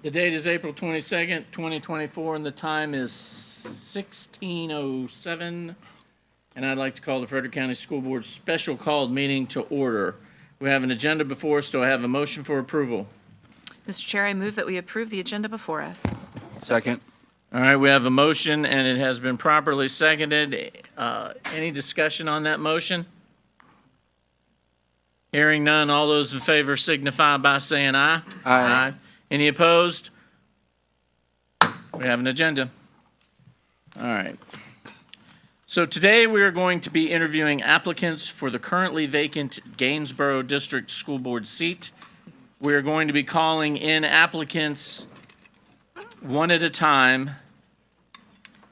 The date is April 22nd, 2024, and the time is 16:07. And I'd like to call the Frederick County School Board special called meeting to order. We have an agenda before us. Do I have a motion for approval? Mr. Chair, I move that we approve the agenda before us. Second. All right, we have a motion, and it has been properly seconded. Any discussion on that motion? Hearing none, all those in favor signify by saying aye. Aye. Any opposed? We have an agenda. All right. So today we are going to be interviewing applicants for the currently vacant Gainesboro District School Board seat. We are going to be calling in applicants one at a time.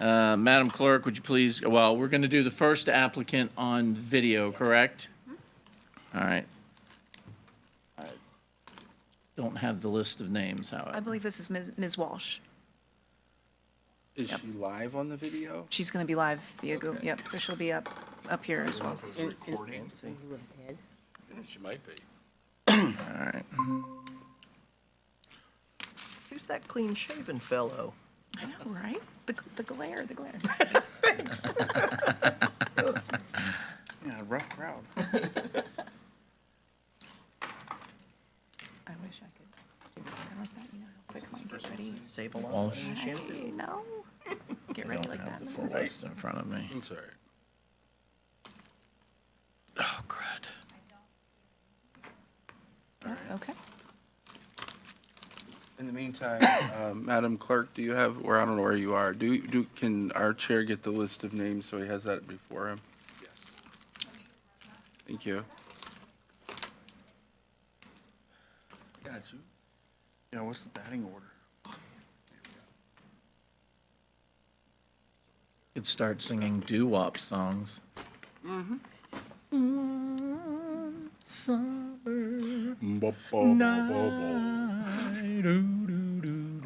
Madam Clerk, would you please, well, we're going to do the first applicant on video, correct? All right. I don't have the list of names, I however. believe this is Ms. Walsh. Is she live on the video? She's going to be live via Google. Yep, so she'll be up here as well. Recording? She might be. All right. Who's that clean-shaven fellow? I know, right? The glare. Yeah, rough crowd. I wish I could do it like that. You know how quick mine gets ready. Save a lot Walsh. of I know. Get I ready don't like have that. the full list in front of me. I'm sorry. Oh, crud. Okay. In the meantime, Madam Clerk, do you have, or I don't know where you are, can our chair get the list of names so he has that before him? Yes. Thank you. Got you. Yeah, what's the batting order? Could start singing doo-wop songs. Summer night,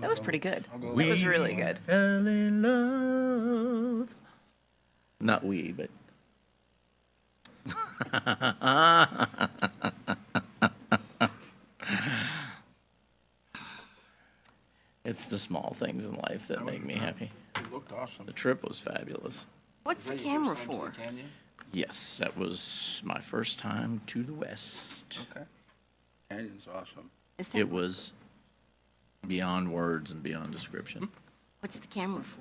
That was pretty good. That we was really good. fell in love. Not we, but. It's the small things in life that make me happy. It looked awesome. The trip was fabulous. What's the camera for? Yes, that was my first time to the West. Okay. Canyon's awesome. Is that, It was beyond words and beyond description. what's the camera for?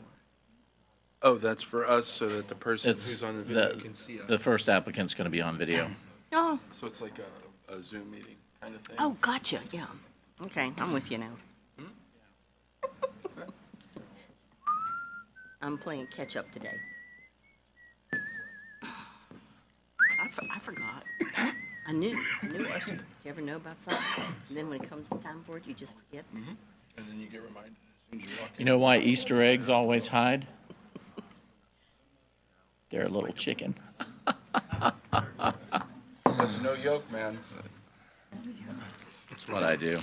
Oh, that's for us so that the person It's who's on the video can see us. the first applicant's going to be on video. Oh, So it's like a Zoom meeting kind of thing? oh, gotcha, yeah. Okay, I'm with you now. I'm playing catch-up today. I forgot. I knew I should. Do you ever know about something? And then when it comes time for it, you just forget? And then you get reminded as soon as you walk in. You know why Easter eggs always hide? They're a little chicken. That's no yoke, man. That's what I do.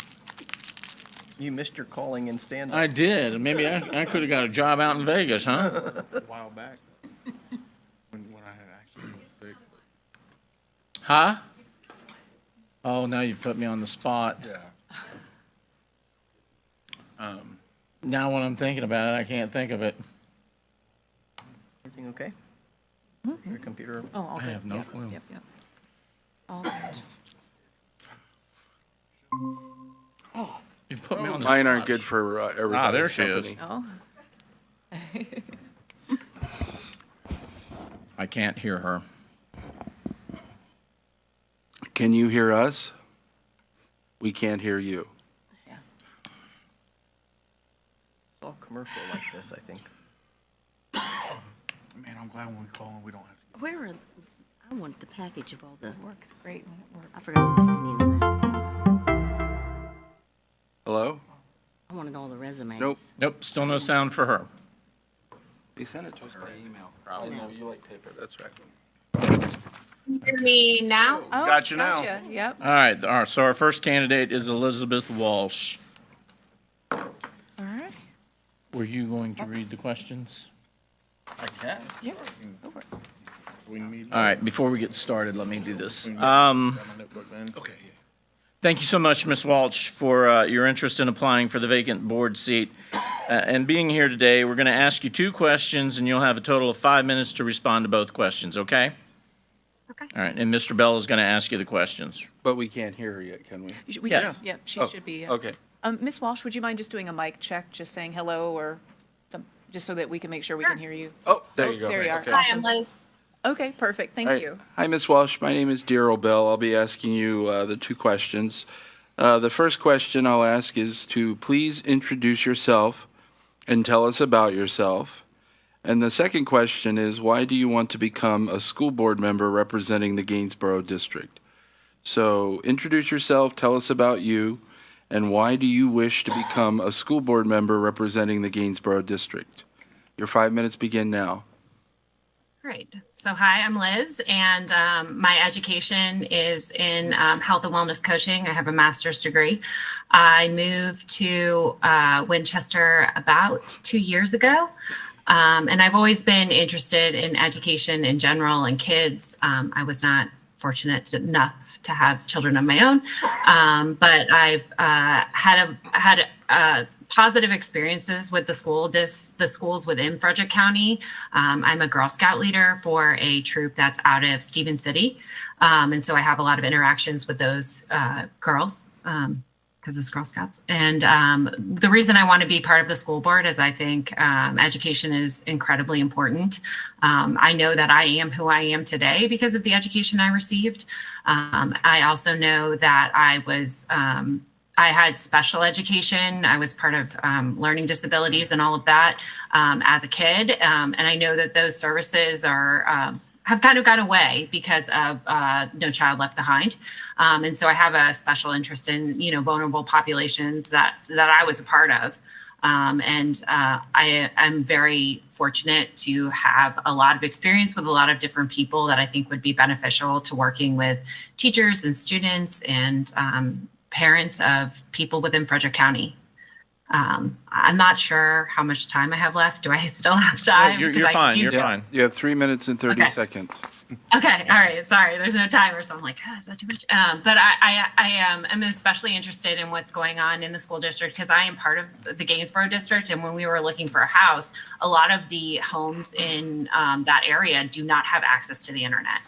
You missed your calling in stand-up. I did. Maybe I could have got a job out in Vegas, huh? A while back, when I had actually been sick. Huh? Oh, now you've put me on the spot. Yeah. Now when I'm thinking about it, I can't think of it. Everything okay? Your computer? Oh, all I good. have no Yep, clue. Yep. All good. You've put me on the Mine spot. aren't good for everybody's there she is. company. Oh. I can't hear her. Can you hear us? We can't hear you. Yeah. It's all commercial like this, I think. Man, I'm glad when we call and we don't have to. Where are, I wanted the package of all the, It works great when it works. I forgot to take any of that. Hello? I wanted all the resumes. Nope. Nope, still no sound for her. They sent it to us by email. I know, you like paper, that's right. Hear me now? Oh, Got you now. gotcha. Yep. All right, so our first candidate is Elizabeth Walsh. All right. Were you going to read the questions? I can. Yeah. Go for it. We need. All right, before we get started, let me do this. My notebook then. Okay. Thank you so much, Ms. Walsh, for your interest in applying for the vacant board seat. And being here today, we're going to ask you 2 questions, and you'll have a total of 5 minutes to respond to both questions, okay? Okay. All right, and Mr. Bell is going to ask you the questions. But we can't hear her yet, can we? Yes. Yeah, she Oh, should be. Okay. Ms. Walsh, would you mind just doing a mic check, just saying hello or some, just so that we can make sure we can hear you? Oh, there you go. There you are. Okay. Hi, I'm Liz. Okay, perfect. Thank All right. you. Hi, Ms. Walsh. My name is Daryl Bell. I'll be asking you the 2 questions. The first question I'll ask is to please introduce yourself and tell us about yourself. And the second question is, why do you want to become a school board member representing the Gainesboro district? So introduce yourself, tell us about you, and why do you wish to become a school board member representing the Gainesboro district? Your 5 minutes begin now. Great. So hi, I'm Liz, and my education is in health and wellness coaching. I have a master's degree. I moved to Winchester about 2 years ago, and I've always been interested in education in general and kids. I was not fortunate enough to have children of my own, but I've had positive experiences with the schools within Frederick County. I'm a Girl Scout leader for a troop that's out of Stephen City. And so I have a lot of interactions with those girls because it's Girl Scouts. And the reason I want to be part of the school board is I think education is incredibly important. I know that I am who I am today because of the education I received. I also know that I had special education. I was part of learning disabilities and all of that as a kid. And I know that those services have kind of gone away because of No Child Left Behind. And so I have a special interest in, vulnerable populations that I was a part of. And I am very fortunate to have a lot of experience with a lot of different people that I think would be beneficial to working with teachers and students and parents of people within Frederick County. I'm not sure how much time I have left. Do I still have time? You're Because fine, you're fine. You have 3 minutes and 30 Okay. seconds. Okay, all right. Sorry, there's no timer, so I'm like, is that too much? But I'm especially interested in what's going on in the school district because I am part of the Gainesboro district, and when we were looking for a house, a lot of the homes in that area do not have access to the internet.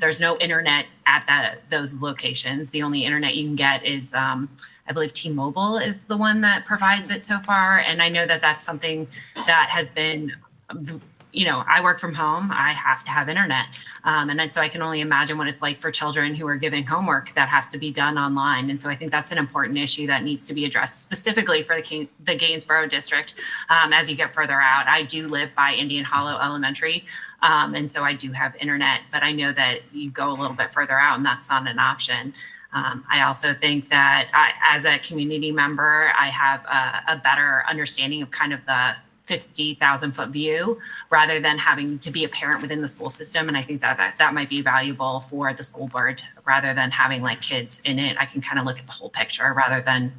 There's no internet at those locations. The only internet you can get is, I believe T-Mobile is the one that provides it so far. And I know that that's something that has been, I work from home. I have to have internet. And then so I can only imagine what it's like for children who are given homework that has to be done online. And so I think that's an important issue that needs to be addressed specifically for the Gainesboro district as you get further out. I do live by Indian Hollow Elementary. And so I do have internet, but I know that you go a little bit further out and that's not an option. I also think that as a community member, I have a better understanding of kind of the 50,000 foot view rather than having to be a parent within the school system. And I think that might be valuable for the school board rather than having like kids in it. I can kind of look at the whole picture rather than,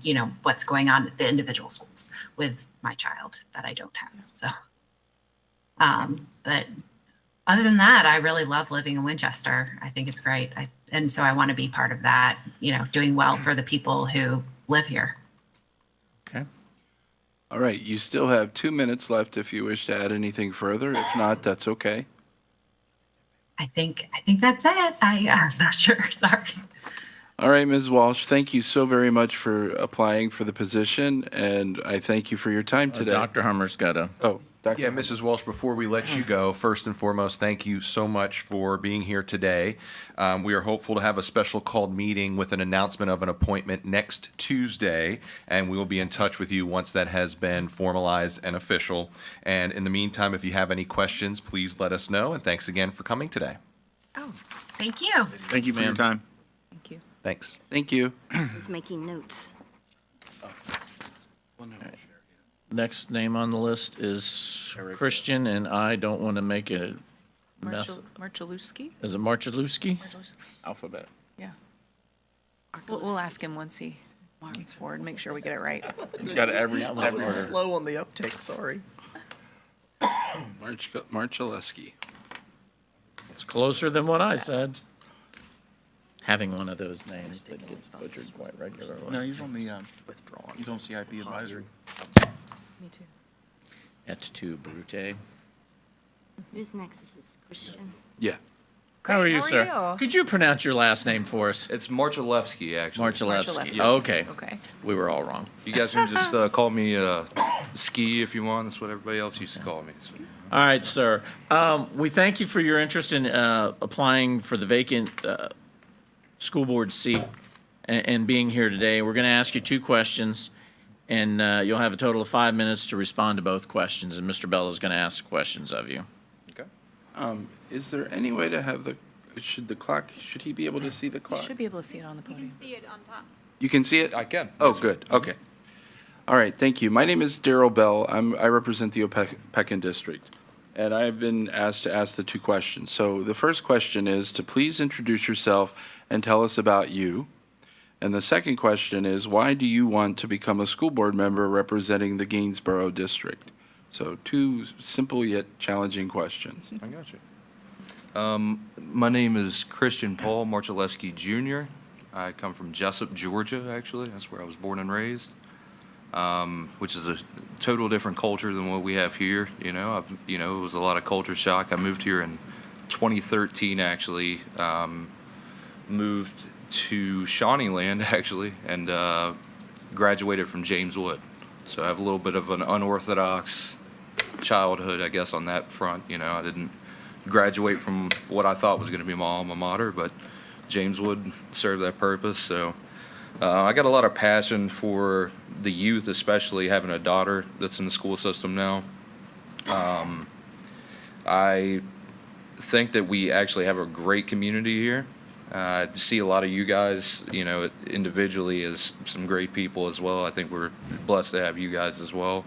what's going on at the individual schools with my child that I don't have. So, but other than that, I really love living in Winchester. I think it's great. And so I want to be part of that, doing well for the people who live here. Okay. All right, you still have 2 minutes left if you wish to add anything further. If not, that's okay. I think that's it. I'm not sure. Sorry. All right, Ms. Walsh, thank you so very much for applying for the position, and I thank you for your time today. Dr. Hummer's got a. Oh, Dr. Yeah, Mrs. Walsh, before we let you go, first and foremost, thank you so much for being here today. We are hopeful to have a special called meeting with an announcement of an appointment next Tuesday, and we will be in touch with you once that has been formalized and official. And in the meantime, if you have any questions, please let us know, and thanks again for coming today. Oh, thank you. Thank you for your time. Thank you. Thanks. Thank you. Who's making notes? Next name on the list is Christian, and I don't want to make a mess. Marchulewski? Is it Marchulewski? Alphabet. Yeah. We'll ask him once he comes forward, make sure we get it right. It's got every order. Slow on the uptake, sorry. Marilleski. It's closer than what I said. having one of those names that gets butchered quite regularly. No, he's on the, he's on CIP advisory. Me too. Et tu, Brute. Who's next? This is Christian. Yeah. How are you, How are sir? you? Could you pronounce your last name for us? It's Marchilevsky, actually. Marchalewski. Marchalewski. Okay. Okay. We were all wrong. You guys can just call me Ski if you want. That's what everybody else used to call me. So. All right, sir. We thank you for your interest in applying for the vacant school board seat and being here today. We're going to ask you 2 questions, and you'll have a total of 5 minutes to respond to both questions, and Mr. Bell is going to ask questions of you. Okay. Is there any way to have should he be able to see the You clock? should be able to see it on the podium. You can see it? I can. Oh, good. Okay. All right. Thank you. My name is Daryl Bell. I represent the Opequon District, and I've been asked to ask the 2 questions. So the first question is to please introduce yourself and tell us about you. And the second question is, why do you want to become a school board member representing the Gainesboro District? So 2 simple yet challenging questions. I got you. My name is Christian Paul Marchilevsky Jr. I come from Jessup, Georgia, actually. That's where I was born and raised, which is a total different culture than what we have here. It was a lot of culture shock. I moved here in 2013, actually. Moved to Shawneeland, actually, and graduated from James Wood. So I have a little bit of an unorthodox childhood, I guess, on that front. I didn't graduate from what I thought was going to be my alma mater, but James Wood served that purpose. So I got a lot of passion for the youth, especially having a daughter that's in the school system now. I think that we actually have a great community here. I see a lot of you guys, individually as some great people as well. I think we're blessed to have you guys as well.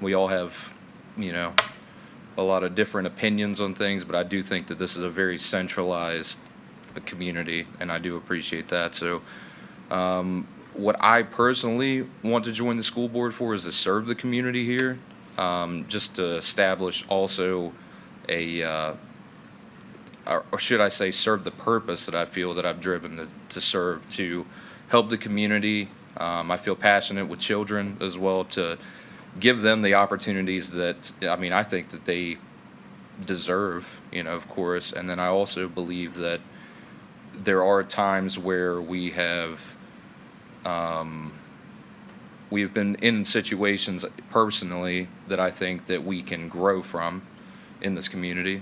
We all have, a lot of different opinions on things, but I do think that this is a very centralized community, and I do appreciate that. So what I personally want to join the school board for is to serve the community here, just to establish also or should I say serve the purpose that I feel that I've driven to serve, to help the community. I feel passionate with children as well, to give them the opportunities that, I think that they deserve, of course. And then I also believe that there are times where we've been in situations personally that I think that we can grow from in this community,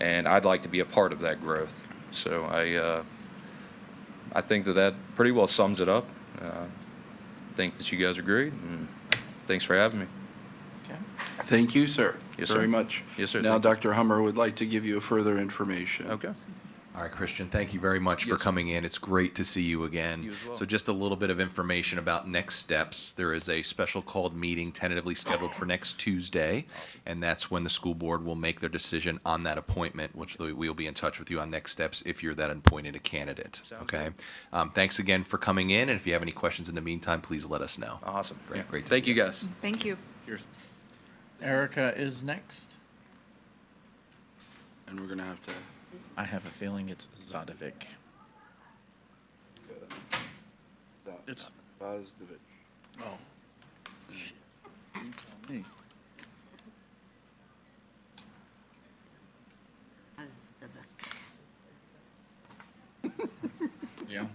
and I'd like to be a part of that growth. So I think that pretty well sums it up. I think that you guys are great, and thanks for having me. Thank you, sir. Yes, Very sir. much. Yes, sir. Now, Thank Dr. Hummer would like to give you further information. Okay. All right, Christian, thank you very much for Yes. coming in. It's great to see you again. You as well. So just a little bit of information about next steps. There is a special called meeting tentatively scheduled for next Tuesday, and that's when the school board will make their decision on that appointment, which we'll be in touch with you on next steps if you're that appointed a candidate. Okay? Thanks again for coming in, and if you have any questions in the meantime, please let us know. Awesome. Great, Yeah. great to Thank see you you. guys. Thank you. Cheers. Erica is next. And we're going to have to... I have a feeling it's Zadovic. It's, Hostovvic. oh. Shit. You tell me. Yeah.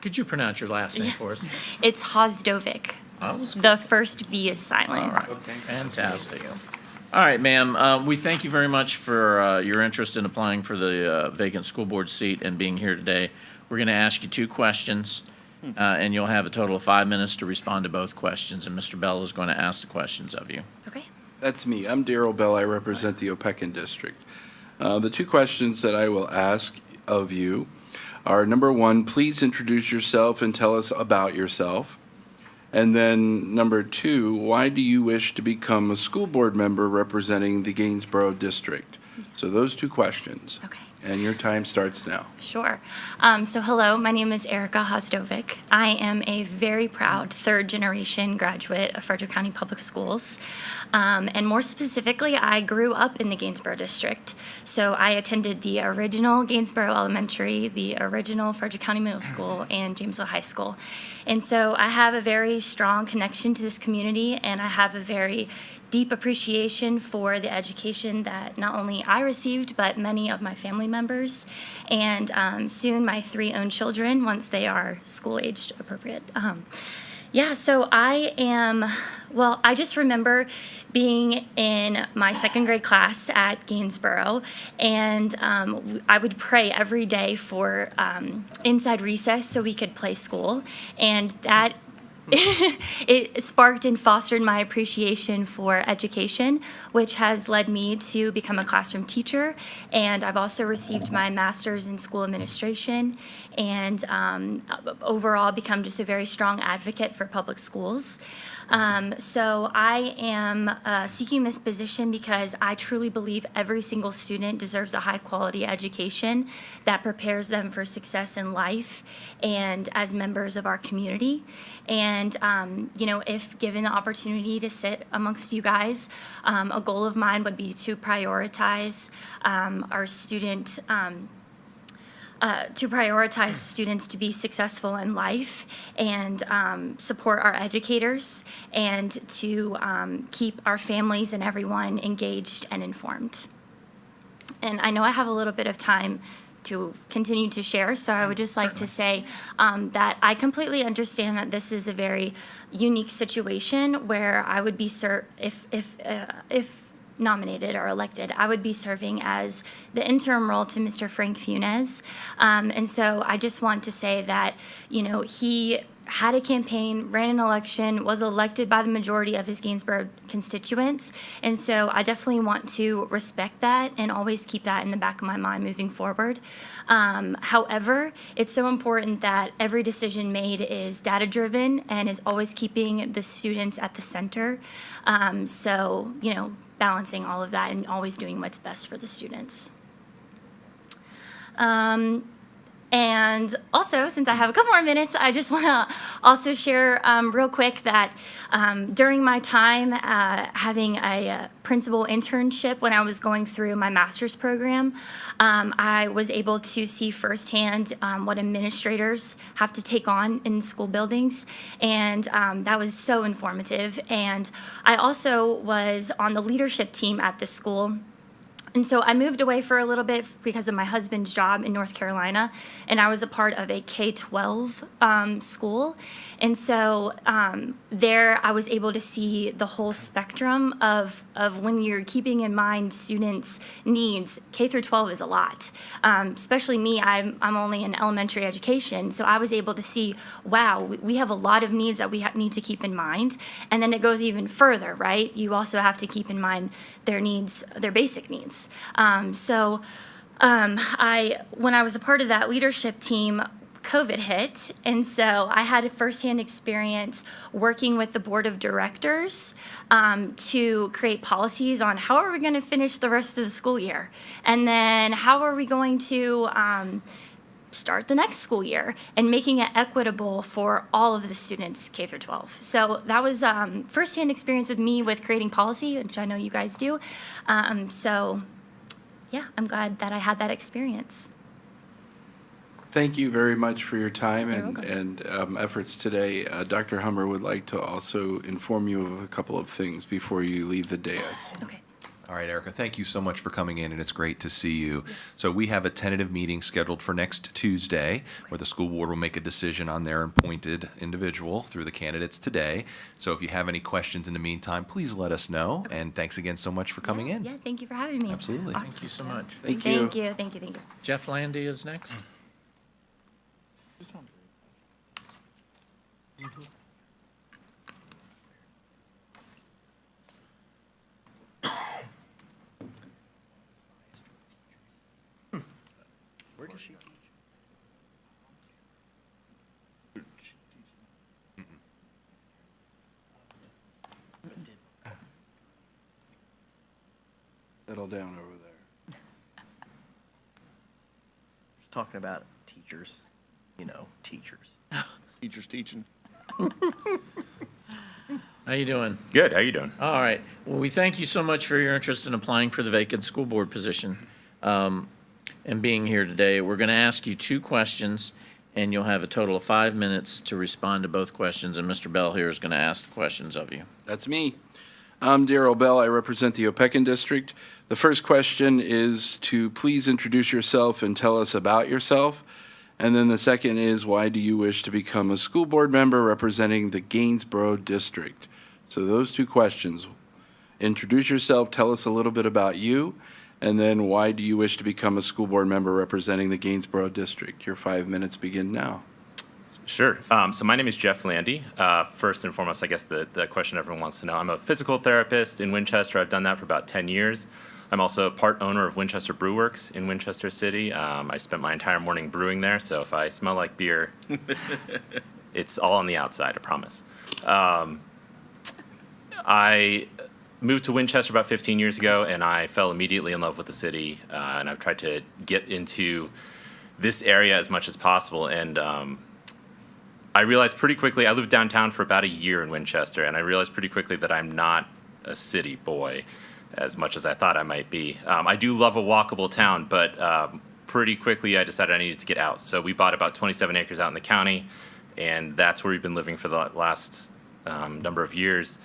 Could you pronounce your last name for us? It's Hostovvic. The first V is silent. All right. Fantastic. All right, ma'am. We thank you very much for your interest in applying for the vacant school board seat and being here today. We're going to ask you 2 questions, and you'll have a total of 5 minutes to respond to both questions. And Mr. Bell is going to ask the questions of you. Okay. That's me. I'm Daryl Bell. I represent the Opequon District. The 2 questions that I will ask of you are, number 1, please introduce yourself and tell us about yourself. And then number 2, why do you wish to become a school board member representing the Gainesboro District? So those 2 questions. Okay. And your time starts now. Sure. So hello, my name is Erica Hostovvic. I am a very proud third-generation graduate of Frederick County Public Schools. And more specifically, I grew up in the Gainesboro district. So I attended the original Gainesboro Elementary, the original Frederick County Middle School, and Jamesville High School. And so I have a very strong connection to this community, and I have a very deep appreciation for the education that not only I received, but many of my family members, and soon my 3 own children once they are school-aged appropriate. So I just remember being in my 2nd grade class at Gainesboro, and I would pray every day for inside recess so we could play school, and that it sparked and fostered my appreciation for education, which has led me to become a classroom teacher. And I've also received my master's in school administration, and overall become just a very strong advocate for public schools. So I am seeking this position because I truly believe every single student deserves a high-quality education that prepares them for success in life and as members of our community. And, if given the opportunity to sit amongst you guys, a goal of mine would be to prioritize our student to prioritize students to be successful in life and support our educators and to keep our families and everyone engaged and informed. And I know I have a little bit of time to continue to share, so I would just like to say that I completely understand that this is a very unique situation where I would be if nominated or elected, I would be serving as the interim role to Mr. Frank Funes. And so I just want to say that, he had a campaign, ran an election, was elected by the majority of his Gainesboro constituents. And so I definitely want to respect that and always keep that in the back of my mind moving forward. However, it's so important that every decision made is data-driven and is always keeping the students at the center. Balancing all of that and always doing what's best for the students. And also, since I have a couple more minutes, I just want to also share real quick that during my time having a principal internship when I was going through my master's program, I was able to see firsthand what administrators have to take on in school buildings, and that was so informative. And I also was on the leadership team at this school. And so I moved away for a little bit because of my husband's job in North Carolina, and I was a part of a K-12 school. And so there I was able to see the whole spectrum of when you're keeping in mind students' needs. K through 12 is a lot, especially me. I'm only in elementary education, so I was able to see, wow, we have a lot of needs that we need to keep in mind. And then it goes even further, right? You also have to keep in mind their needs, their basic needs. When I was a part of that leadership team, COVID hit, and so I had a firsthand experience working with the board of directors to create policies on how are we going to finish the rest of the school year, and then how are we going to start the next school year, and making it equitable for all of the students K through 12. So that was firsthand experience with me with creating policy, which I know you guys do. Yeah, I'm glad that I had that experience. Thank you very much for your time You're and efforts today. Dr. Hummer would like to also inform you of a couple of things before you leave the dais. Okay. All right, Erica, thank you so much for coming in, and it's great to see you. So we have a tentative meeting scheduled for next Tuesday where the school board will make a decision on their appointed individual through the candidates today. So if you have any questions in the meantime, please let us know. And thanks again so much for coming in. Yeah, thank you for having me. Absolutely. Awesome. Thank you so much. Thank you. Thank you. Jeff Landy is next. Where does she teach? Settle down over there. talking about teachers, teachers. Teachers teaching. How you doing? Good. How you doing? All right. Well, we thank you so much for your interest in applying for the vacant school board position and being here today. We're going to ask you 2 questions, and you'll have a total of 5 minutes to respond to both questions, and Mr. Bell here is going to ask the questions of you. That's me. I'm Daryl Bell. I represent the Opequon District. The first question is to please introduce yourself and tell us about yourself. And then the second is, why do you wish to become a school board member representing the Gainesboro District? So those 2 questions. Introduce yourself, tell us a little bit about you, and then why do you wish to become a school board member representing the Gainesboro District? Your 5 minutes begin now. Sure. So my name is Jeff Landy. First and foremost, I guess the question everyone wants to know, I'm a physical therapist in Winchester. I've done that for about 10 years. I'm also a part owner of Winchester Brew Works in Winchester City. I spent my entire morning brewing there, so if I smell like beer, it's all on the outside, I promise. I moved to Winchester about 15 years ago, and I fell immediately in love with the city, and I've tried to get into this area as much as possible. And I realized pretty quickly, I lived downtown for about a year in Winchester, and I realized pretty quickly that I'm not a city boy as much as I thought I might be. I do love a walkable town, but pretty quickly I decided I needed to get out. So we bought about 27 acres out in the county, and that's where we've been living for the last number of years.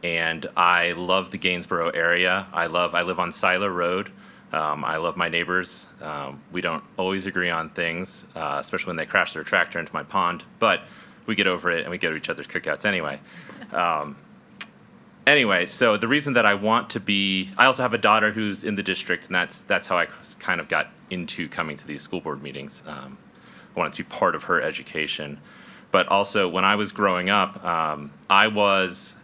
And I love the Gainesboro area. I live on Silo Road. I love my neighbors. We don't always agree on things, especially when they crash their tractor into my pond, but we get over it and we go to each other's cookouts anyway. Anyway, so the reason that I want to be, I also have a daughter who's in the district, and that's how I kind of got into coming to these school board meetings. I wanted to be part of her education. But also, when I was growing up, I was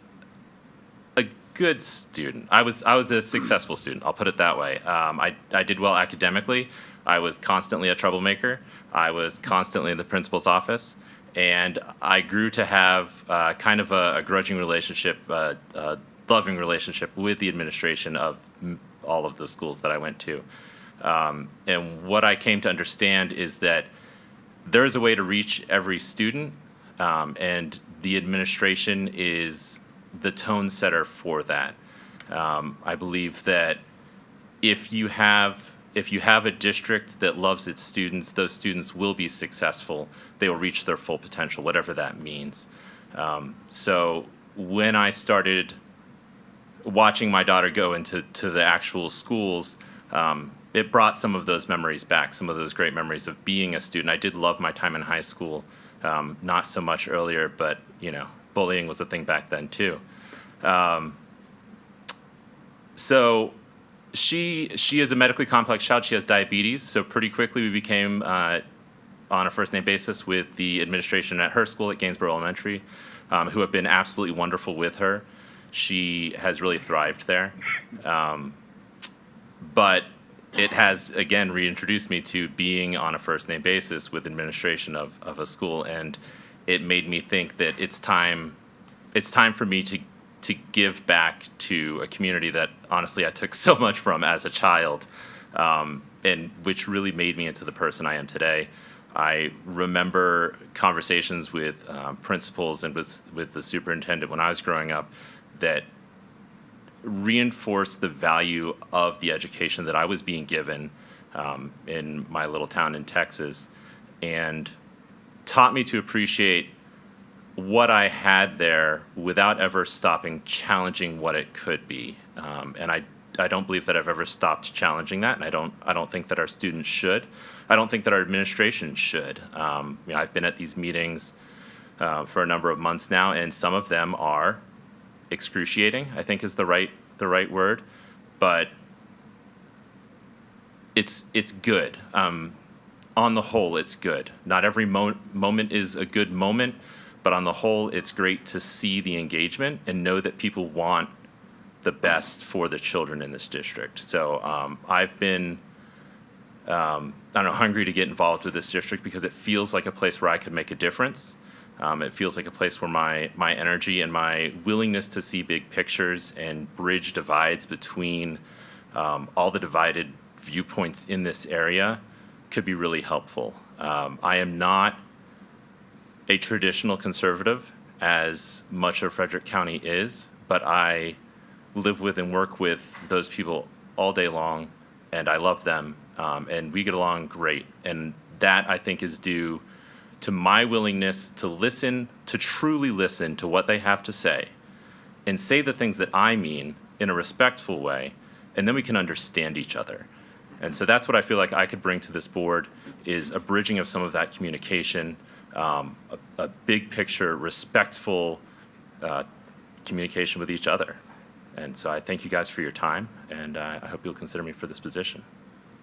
a good student. I was a successful student, I'll put it that way. I did well academically. I was constantly a troublemaker. I was constantly in the principal's office. And I grew to have kind of a grudging relationship, a loving relationship with the administration of all of the schools that I went to. And what I came to understand is that there's a way to reach every student, and the administration is the tone setter for that. I believe that if you have a district that loves its students, those students will be successful. They will reach their full potential, whatever that means. So when I started watching my daughter go into the actual schools, it brought some of those memories back, some of those great memories of being a student. I did love my time in high school, not so much earlier, but bullying was a thing back then too. So she is a medically complex child. She has diabetes, so pretty quickly we became on a first-name basis with the administration at her school at Gainesboro Elementary, who have been absolutely wonderful with her. She has really thrived there. But it has, again, reintroduced me to being on a first-name basis with administration of a school, and it made me think that it's time for me to give back to a community that honestly I took so much from as a child, and which really made me into the person I am today. I remember conversations with principals and with the superintendent when I was growing up that reinforced the value of the education that I was being given in my little town in Texas, and taught me to appreciate what I had there without ever stopping challenging what it could be. And I don't believe that I've ever stopped challenging that, and I don't think that our students should. I don't think that our administration should. I've been at these meetings for a number of months now, and some of them are excruciating, I think is the right word, but it's good. On the whole, it's good. Not every moment is a good moment, but on the whole, it's great to see the engagement and know that people want the best for the children in this district. So I've been, hungry to get involved with this district because it feels like a place where I could make a difference. It feels like a place where my energy and my willingness to see big pictures and bridge divides between all the divided viewpoints in this area could be really helpful. I am not a traditional conservative, as much of Frederick County is, but I live with and work with those people all day long, and I love them, and we get along great. And that, I think, is due to my willingness to listen, to truly listen to what they have to say, and say the things that I mean in a respectful way, and then we can understand each other. And so that's what I feel like I could bring to this board, is a bridging of some of that communication, a big picture, respectful communication with each other. And so I thank you guys for your time, and I hope you'll consider me for this position.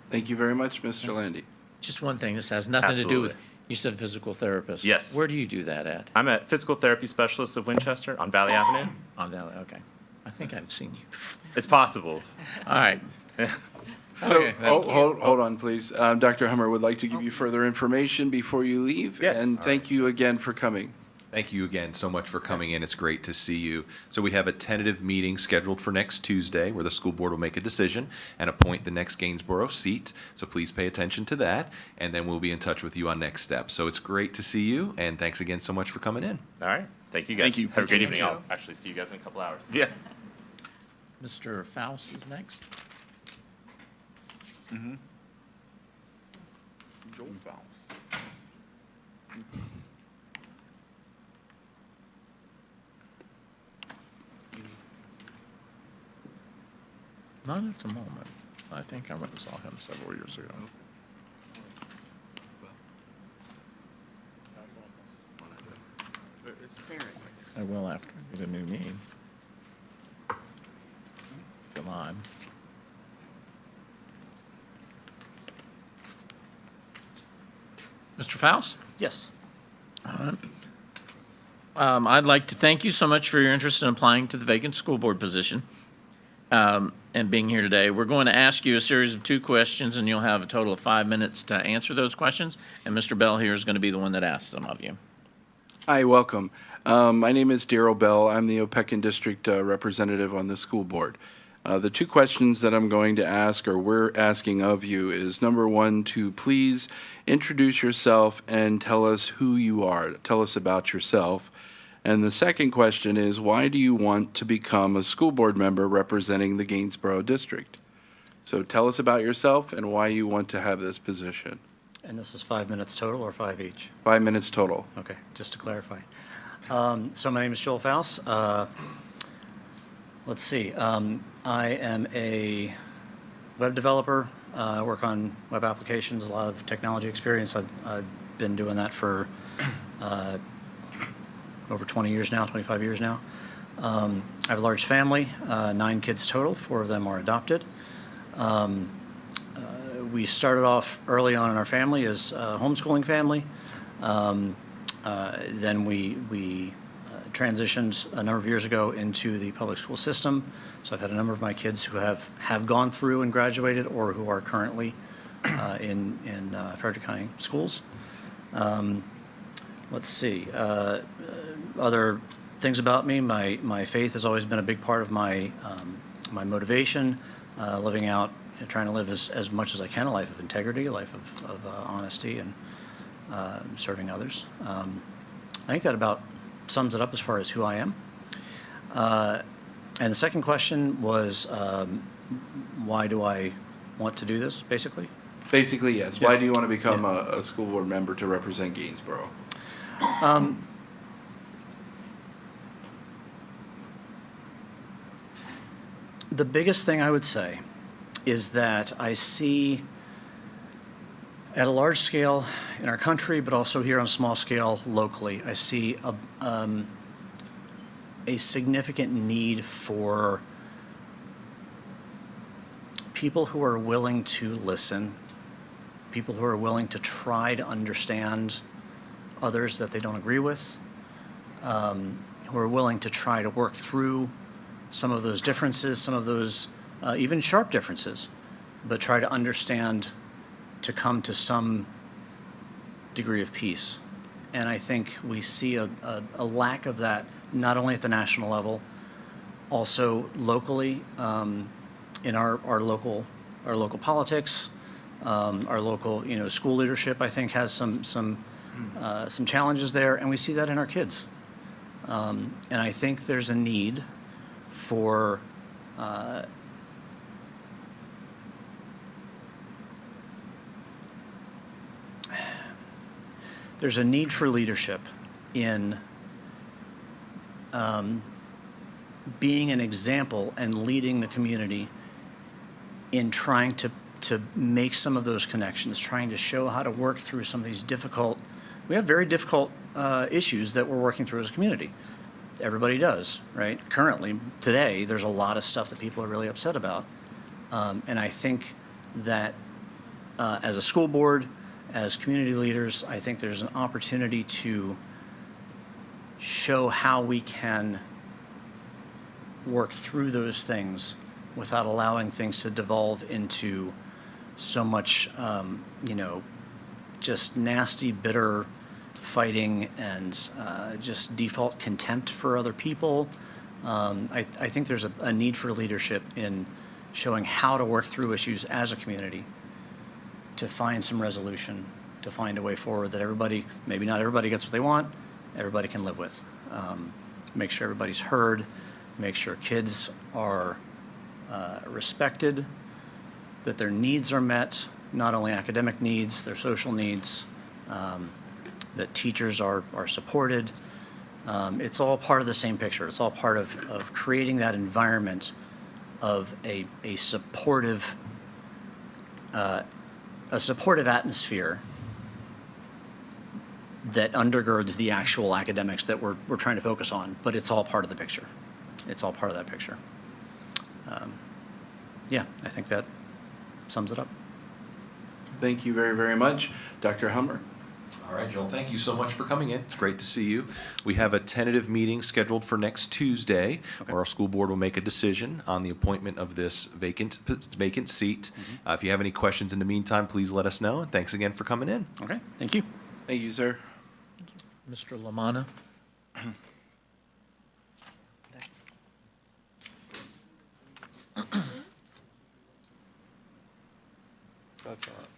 Thank you very much, Mr. Landy. Just one thing, this has nothing to do with, Absolutely. you said physical therapist. Yes. Where do you do that at? I'm a physical therapy specialist of Winchester on Valley Avenue. On Valley, okay. I think I've seen you before. It's possible. All right. So, Okay, that's- hold on, please. Dr. Hummer would like to give you further information before you leave. Yes. And thank you again for coming. Thank you again so much for coming in. It's great to see you. So we have a tentative meeting scheduled for next Tuesday where the school board will make a decision and appoint the next Gainesboro seat. So please pay attention to that, and then we'll be in touch with you on next steps. So it's great to see you, and thanks again so much for coming in. All right. Thank you guys. Thank you. Have a great Thank evening. you. I'll actually see you guys in a couple hours. Yeah. Mr. Faust is next. Joel Faust. Not at the moment. I think I went and saw him several years ago. I will after I get a new knee. July. Mr. Faust? Yes. I'd like to thank you so much for your interest in applying to the vacant school board position and being here today. We're going to ask you a series of 2 questions, and you'll have a total of 5 minutes to answer those questions. And Mr. Bell here is going to be the one that asks them of you. Hi, welcome. My name is Daryl Bell. I'm the Opequon District representative on the school board. The 2 questions that I'm going to ask, or we're asking of you, is number 1, to please introduce yourself and tell us who you are. Tell us about yourself. And the second question is, why do you want to become a school board member representing the Gainesboro district? So tell us about yourself and why you want to have this position. And this is 5 minutes total or 5 each? 5 minutes total. Okay, just to clarify. So my name is Joel Faust. Let's see. I am a web developer. I work on web applications, a lot of technology experience. I've been doing that for over 20 years now, 25 years now. I have a large family, 9 kids total, 4 of them are adopted. We started off early on in our family as a homeschooling family. Then we transitioned a number of years ago into the public school system. So I've had a number of my kids who have gone through and graduated, or who are currently in Frederick County schools. Let's see. Other things about me, my faith has always been a big part of my my motivation, living out, trying to live as much as I can a life of integrity, a life of honesty, and serving others. I think that about sums it up as far as who I am. And the second question was, why do I want to do this, basically? Basically, yes. Why do you want to become a school board member to represent Gainesboro? The biggest thing I would say is that I see at a large scale in our country, but also here on a small scale locally, I see a significant need for people who are willing to listen, people who are willing to try to understand others that they don't agree with, who are willing to try to work through some of those differences, some of those even sharp differences, but try to understand, to come to some degree of peace. And I think we see a lack of that, not only at the national level, also locally, in our local politics, Our local, school leadership, I think, has some challenges there, and we see that in our kids. And I think there's a need for leadership in being an example and leading the community in trying to make some of those connections, trying to show how to work through some of these we have very difficult issues that we're working through as a community. Everybody does, right? Currently, today, there's a lot of stuff that people are really upset about. And I think that as a school board, as community leaders, I think there's an opportunity to show how we can work through those things without allowing things to devolve into so much, just nasty, bitter fighting and just default contempt for other people. I think there's a need for leadership in showing how to work through issues as a community to find some resolution, to find a way forward that everybody, maybe not everybody gets what they want, everybody can live with. Make sure everybody's heard, make sure kids are respected, that their needs are met, not only academic needs, their social needs, that teachers are supported. It's all part of the same picture. It's all part of creating that environment of a supportive atmosphere that undergirds the actual academics that we're trying to focus on, but it's all part of the picture. It's all part of that picture. Yeah, I think that sums it up. Thank you very, very much. Dr. Hummer? All right, Joel, thank you so much for coming in. It's great to see you. We have a tentative meeting scheduled for next Tuesday, where our school board will make a decision on the appointment of this vacant seat. If you have any questions in the meantime, please let us know. And thanks again for coming in. Okay, thank you. Thank you, sir. Mr. Lammana? That's all right.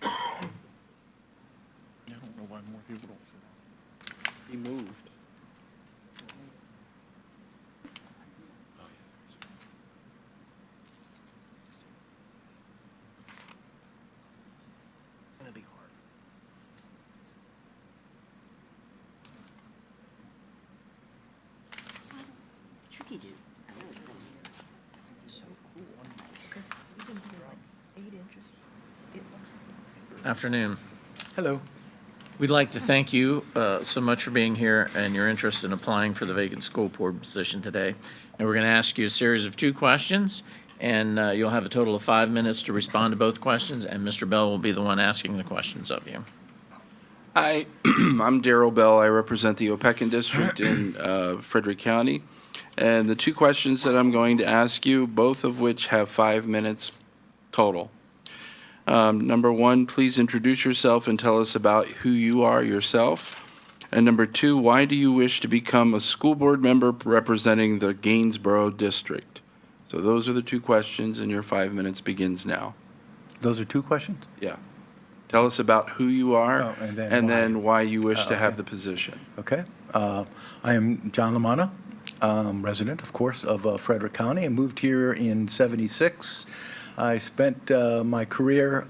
I don't know why more people don't sit down. He moved. It's gonna be hard. It's tricky, dude. I know it's in here. It's so cool. Because we can do like 8 inches. Afternoon. Hello. We'd like to thank you so much for being here and your interest in applying for the vacant school board position today. And we're going to ask you a series of 2 questions, and you'll have a total of 5 minutes to respond to both questions, and Mr. Bell will be the one asking the questions of you. Hi, I'm Daryl Bell. I represent the Opequon District in Frederick County. And the 2 questions that I'm going to ask you, both of which have 5 minutes total. Number 1, please introduce yourself and tell us about who you are yourself. And number 2, why do you wish to become a school board member representing the Gainesboro district? So those are the 2 questions, and your 5 minutes begins now. Those are 2 questions? Yeah. Tell us about who you are and then why you wish to have okay. the position. Okay. I am John Lammana, resident, of course, of Frederick County. I moved here in '76. I spent my career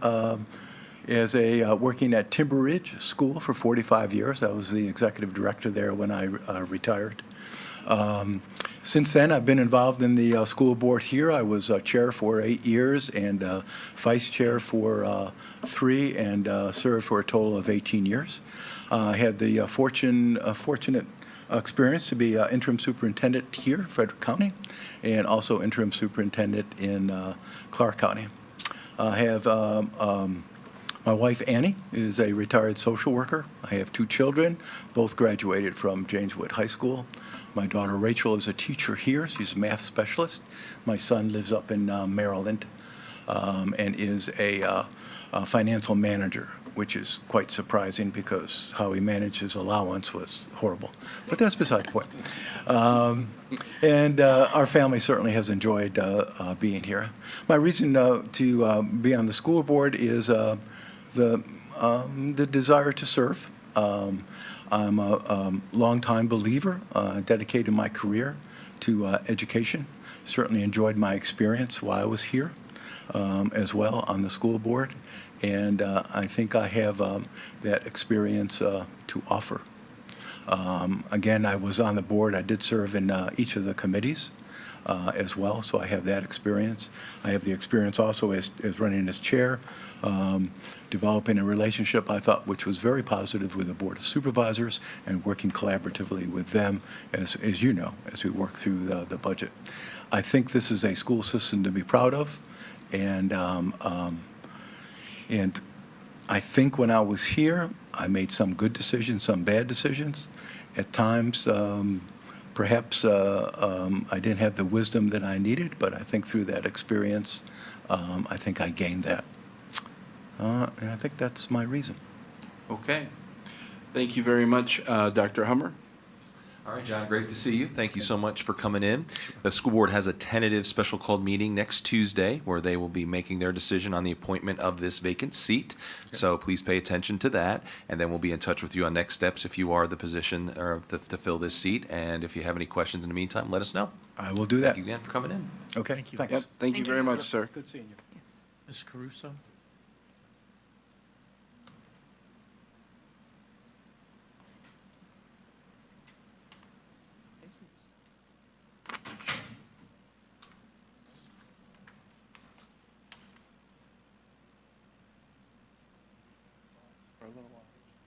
as working at Timber Ridge School for 45 years. I was the executive director there when I retired. Since then, I've been involved in the school board here. I was chair for 8 years and vice chair for 3, and served for a total of 18 years. I had the fortunate experience to be interim superintendent here in Frederick County, and also interim superintendent in Clark County. I have my wife Annie is a retired social worker. I have 2 children, both graduated from James Wood High School. My daughter Rachel is a teacher here. She's a math specialist. My son lives up in Maryland and is a financial manager which is quite surprising because how he managed his allowance was horrible. But that's beside the point. And our family certainly has enjoyed being here. My reason to be on the school board is the desire to serve. I'm a longtime believer, dedicated my career to education. Certainly enjoyed my experience while I was here as well on the school board. And I think I have that experience to offer. Again, I was on the board. I did serve in each of the committees as well, so I have that experience. I have the experience also as running as chair, developing a relationship, I thought, which was very positive with the Board of Supervisors and working collaboratively with them, as you know, as we work through the budget. I think this is a school system to be proud of, and I think when I was here, I made some good decisions, some bad decisions. At times, perhaps I didn't have the wisdom that I needed, but I think through that experience, I think I gained that. And I think that's my reason. Okay. Thank you very much, Dr. Hummer. All right, John, great to see you. Thank you so much for coming in. The school board has a tentative special called meeting next Tuesday where they will be making their decision on the appointment of this vacant seat. So please pay attention to that, and then we'll be in touch with you on next steps if you are the position or to fill this seat. And if you have any questions in the meantime, let us know. I will do that. Thank you again for coming in. Okay, thanks. Yep. Thank you very much, sir. Good seeing you. Ms. Caruso?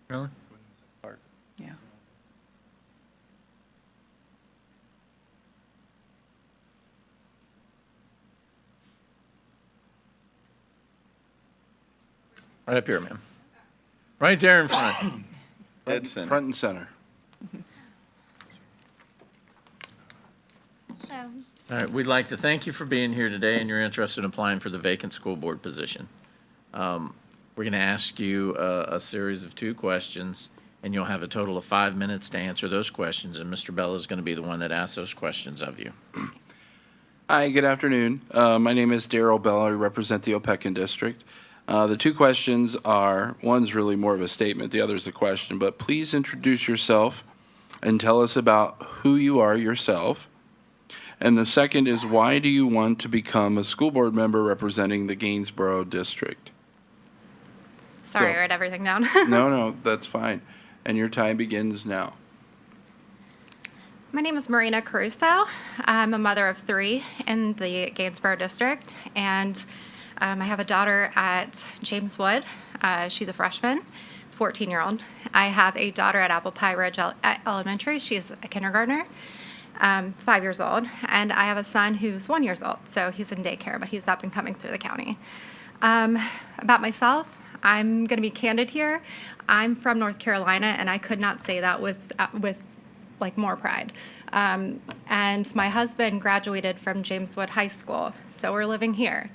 Really? Yeah. Right up here, ma'am. Right there in front. Dead center. Front and center. All right, we'd like to thank you for being here today and your interest in applying for the vacant school board position. We're going to ask you a series of 2 questions, and you'll have a total of 5 minutes to answer those questions, and Mr. Bell is going to be the one that asks those questions of you. Hi, good afternoon. My name is Daryl Bell. I represent the Opequon District. The 2 questions are, one's really more of a statement, the other's a question, but please introduce yourself and tell us about who you are yourself. And the second is, why do you want to become a school board member representing the Gainesboro District? Sorry, Go. I wrote everything down. No, that's fine. And your time begins now. My name is Marina Caruso. I'm a mother of 3 in the Gainesboro district, and I have a daughter at James Wood. She's a freshman, 14-year-old. I have a daughter at Apple Pie Ridge Elementary. She's a kindergartner, 5 years old, and I have a son who's 1 year old, so he's in daycare, but he's up and coming through the county. About myself, I'm going to be candid here. I'm from North Carolina, and I could not say that with like more pride. And my husband graduated from James Wood High School, so we're living here.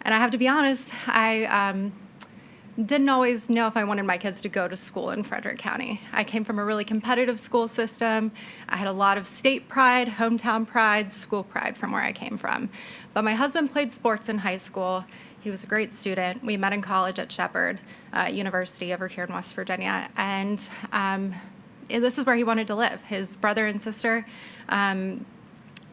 And I have to be honest, I didn't always know if I wanted my kids to go to school in Frederick County. I came from a really competitive school system. I had a lot of state pride, hometown pride, school pride from where I came from. But my husband played sports in high school. He was a great student. We met in college at Shepherd University over here in West Virginia. And this is where he wanted to live. His brother and sister,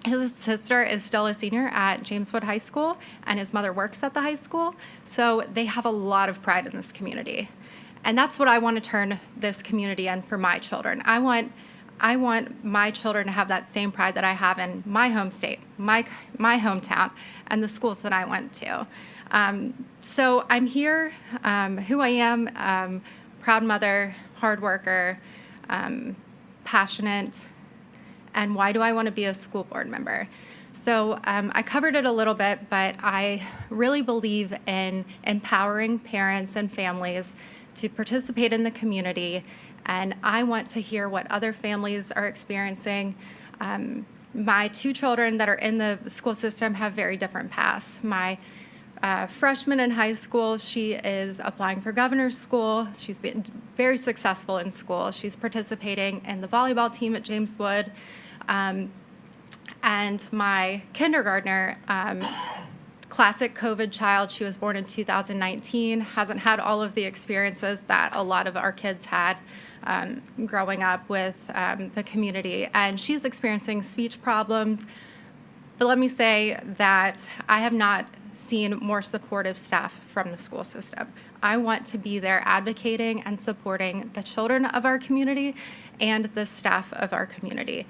his sister is still a senior at James Wood High School, and his mother works at the high school. So they have a lot of pride in this community. And that's what I want to turn this community in for my children. I want my children to have that same pride that I have in my home state, my hometown, and the schools that I went to. So I'm here, who I am, proud mother, hard worker, passionate, and why do I want to be a school board member? So I covered it a little bit, but I really believe in empowering parents and families to participate in the community, and I want to hear what other families are experiencing. My 2 children that are in the school system have very different paths. My freshman in high school. She is applying for governor's school. She's been very successful in school. She's participating in the volleyball team at James Wood. And my kindergartner, classic COVID child, she was born in 2019, hasn't had all of the experiences that a lot of our kids had growing up with the community. And she's experiencing speech problems. But let me say that I have not seen more supportive staff from the school system. I want to be there advocating and supporting the children of our community and the staff of our community.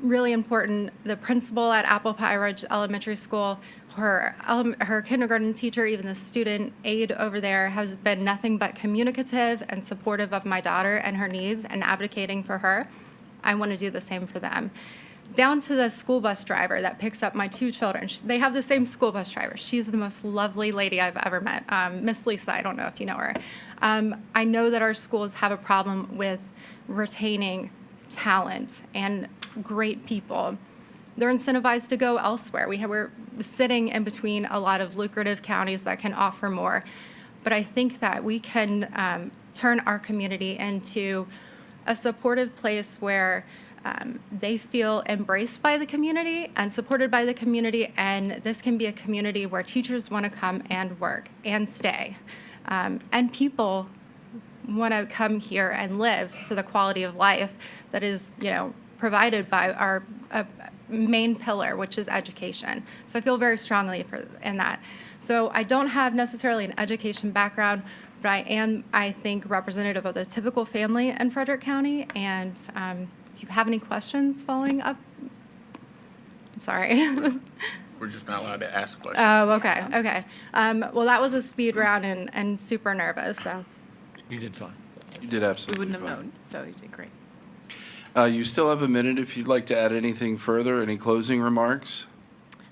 Really important, the principal at Apple Pie Ridge Elementary School, her kindergarten teacher, even the student aide over there, has been nothing but communicative and supportive of my daughter and her needs and advocating for her. I want to do the same for them. Down to the school bus driver that picks up my two children. They have the same school bus driver. She's the most lovely lady I've ever met. Miss Lisa, I don't know if you know her. I know that our schools have a problem with retaining talent and great people. They're incentivized to go elsewhere. We're sitting in between a lot of lucrative counties that can offer more. But I think that we can turn our community into a supportive place where they feel embraced by the community and supported by the community, and this can be a community where teachers want to come and work and stay. And people want to come here and live for the quality of life that is, provided by our main pillar, which is education. So I feel very strongly in that. So I don't have necessarily an education background, but I am, I think, representative of the typical family in Frederick County. And do you have any questions following up? I'm sorry. We're just not allowed to ask questions. Oh, okay, okay. Well, that was a speed round and super nervous, so. You did fine. You did We absolutely wouldn't have fine. known, so you did great. You still have a minute if you'd like to add anything further, any closing remarks?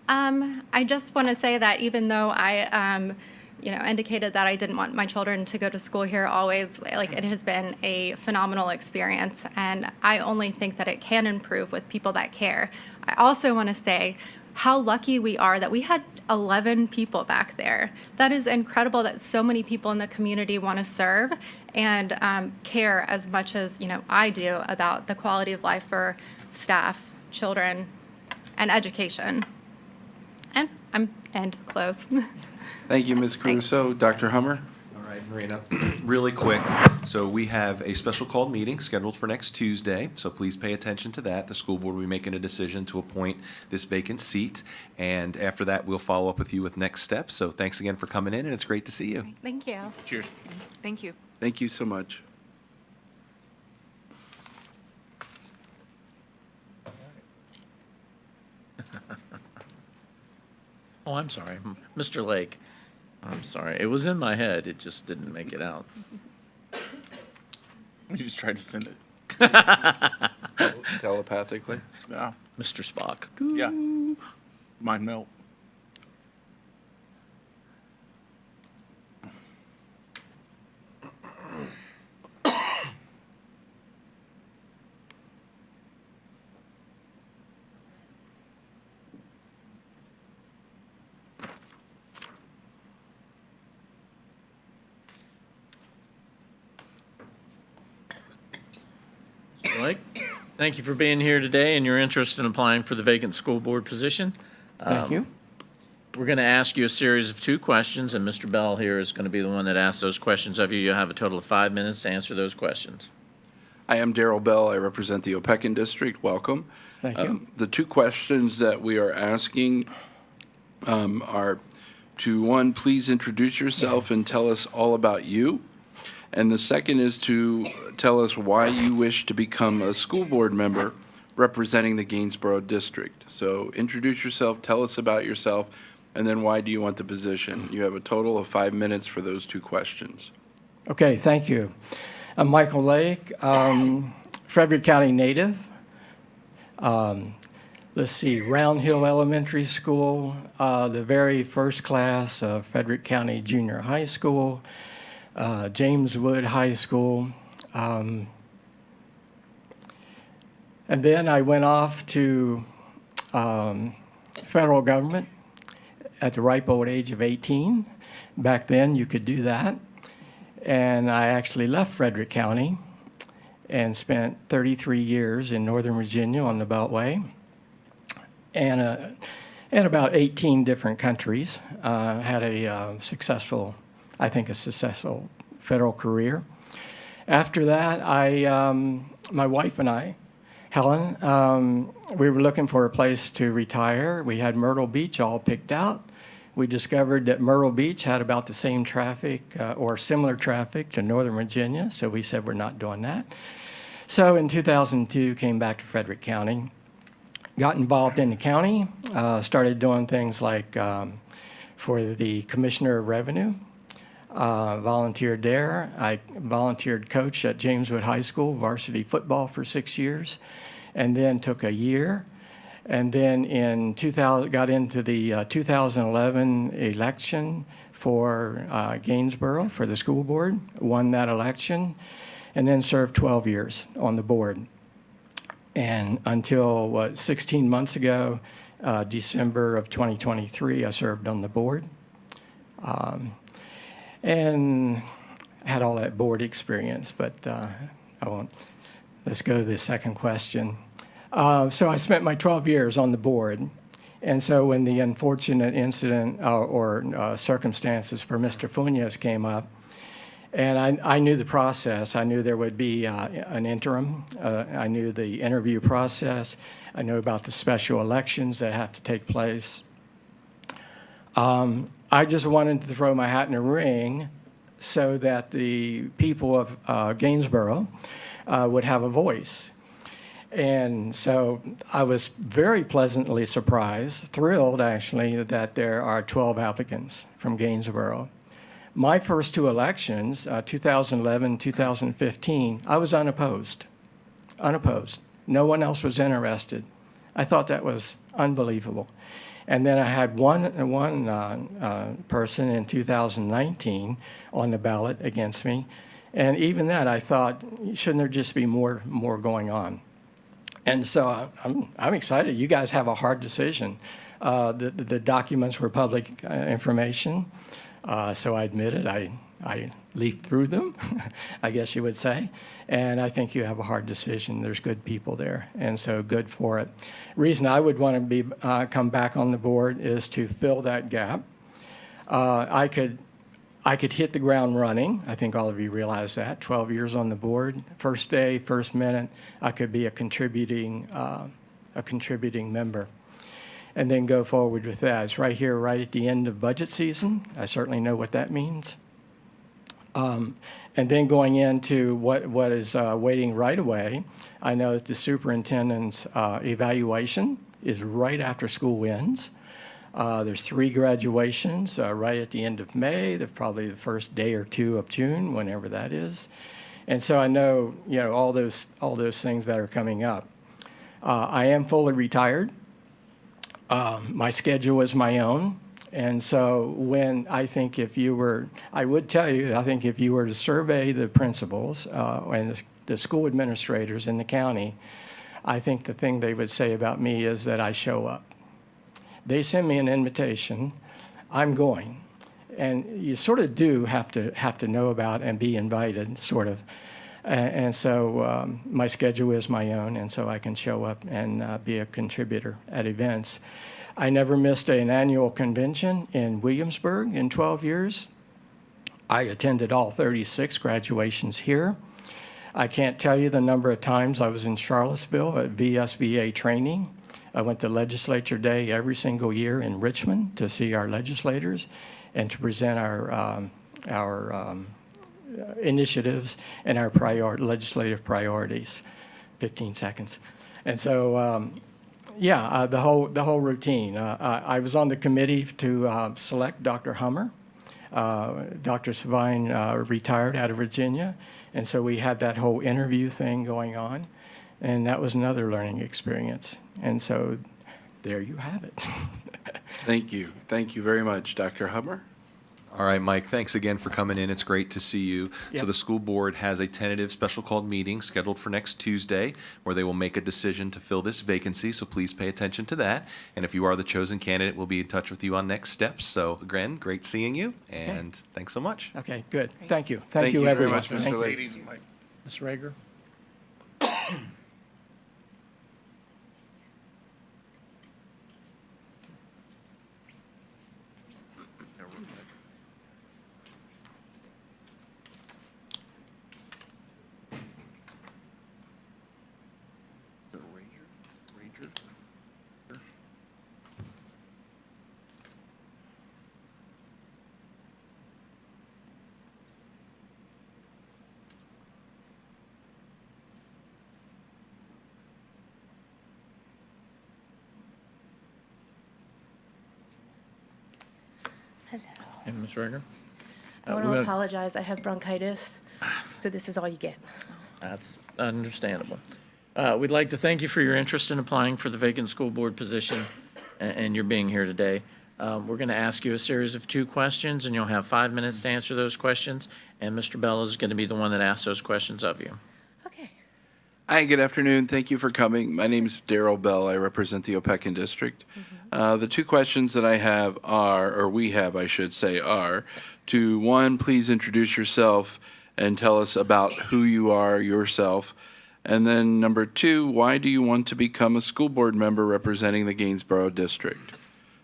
I just want to say that even though I, indicated that I didn't want my children to go to school here always, it has been a phenomenal experience, and I only think that it can improve with people that care. I also want to say how lucky we are that we had 11 people back there. That is incredible that so many people in the community want to serve and care as much as I do about the quality of life for staff, children, and education. And I'm close. Thank you, Ms. Caruso. Dr. Hummer? All right, Marina, really quick. So we have a special called meeting scheduled for next Tuesday, so please pay attention to that. The school board will be making a decision to appoint this vacant seat, and after that, we'll follow up with you with next steps. So thanks again for coming in, and it's great to see you. Thank you. Cheers. Thank you. Thank you so much. Oh, I'm sorry. Mr. Lake. I'm sorry. It was in my head. It just didn't make it out. We just tried to send it. Telepathically? Yeah. Mr. Spock. Yeah. Mine melt. Mr. Lake, thank you for being here today and your interest in applying for the vacant school board position. Thank you. We're going to ask you a series of 2 questions, and Mr. Bell here is going to be the one that asks those questions of you. You'll have a total of 5 minutes to answer those questions. I am Daryl Bell. I represent the Opequon District. Welcome. Thank you. The 2 questions that we are asking are to, 1, please introduce yourself and tell us all about you. And the second is to tell us why you wish to become a school board member representing the Gainesboro District. So introduce yourself, tell us about yourself, and then why do you want the position? You have a total of 5 minutes for those 2 questions. Okay, thank you. I'm Michael Lake, Frederick County native. Let's see, Round Hill Elementary School, the very first class of Frederick County Junior High School, James Wood High School. And then I went off to federal government at the ripe old age of 18. Back then, you could do that. And I actually left Frederick County and spent 33 years in Northern Virginia on the Beltway, and in about 18 different countries. Had a successful federal career. After that, my wife and I, Helen, we were looking for a place to retire. We had Myrtle Beach all picked out. We discovered that Myrtle Beach had about the same traffic or similar traffic to Northern Virginia, so we said we're not doing that. So in 2002, came back to Frederick County, got involved in the county, started doing things like for the Commissioner of Revenue, volunteered there. I volunteered coach at Jameswood High School, varsity football for 6 years, and then took a year. And then in 2000, got into the 2011 election for Gainesboro for the school board, won that election, and then served 12 years on the board. And until 16 months ago, December of 2023, I served on the board. And had all that board experience, but I won't. Let's go to the second question. So I spent my 12 years on the board, and so when the unfortunate incident or circumstances for Mr. Funes came up, and I knew the process. I knew there would be an interim. I knew the interview process. I knew about the special elections that have to take place. I just wanted to throw my hat in the ring so that the people of Gainesboro would have a voice. And so I was very pleasantly surprised, thrilled actually, that there are 12 applicants from Gainesboro. My first two elections, 2011, 2015, I was unopposed. No one else was interested. I thought that was unbelievable. And then I had one person in 2019 on the ballot against me. And even that, I thought, shouldn't there just be more going on? And so I'm excited. You guys have a hard decision. The documents were public information, so I admit it. I leafed through them, I guess you would say. And I think you have a hard decision. There's good people there, and so good for it. Reason I would want to come back on the board is to fill that gap. I could hit the ground running. I think all of you realize that. 12 years on the board, first day, first minute, I could be a contributing member, and then go forward with that. It's right here, right at the end of budget season. I certainly know what that means. And then going into what is waiting right away, I know that the superintendent's evaluation is right after school ends. There's 3 graduations right at the end of May. There's probably the first day or 2 of June, whenever that is. And so I know, all those things that are coming up. I am fully retired. My schedule is my own. And so I would tell you, I think if you were to survey the principals and the school administrators in the county, I think the thing they would say about me is that I show up. They send me an invitation, I'm going. And you sort of do have to know about and be invited, sort of. And so my schedule is my own, and so I can show up and be a contributor at events. I never missed an annual convention in Williamsburg in 12 years. I attended all 36 graduations here. I can't tell you the number of times I was in Charlottesville at VSBA training. I went to Legislature Day every single year in Richmond to see our legislators and to present our initiatives and our legislative priorities. 15 seconds. And so, the whole routine. I was on the committee to select Dr. Hummer. Dr. Savine retired out of Virginia, and so we had that whole interview thing going on, and that was another learning experience. And so there you have it. Thank you. Thank you very much, Dr. Hummer. All right, Mike, thanks again for coming in. It's great to see you. Yep. So the school board has a tentative special called meeting scheduled for next Tuesday where they will make a decision to fill this vacancy, so please pay attention to that. And if you are the chosen candidate, we'll be in touch with you on next steps. So again, great seeing you, and thanks so much. Okay, good. Thank you. Thank you very everyone. much, Mr. Thank you. Lake. Ms. Rager? And Ms. Rager? I want to apologize. I have bronchitis, so this is all you get. That's understandable. We'd like to thank you for your interest in applying for the vacant school board position and your being here today. We're going to ask you a series of 2 questions, and you'll have 5 minutes to answer those questions. And Mr. Bell is going to be the one that asks those questions of you. Okay. Hi, good afternoon. Thank you for coming. My name is Daryl Bell. I represent the Opequon District. The 2 questions that I have are, or we have, I should say, are to 1, please introduce yourself and tell us about who you are yourself. And then number 2, why do you want to become a school board member representing the Gainesboro District?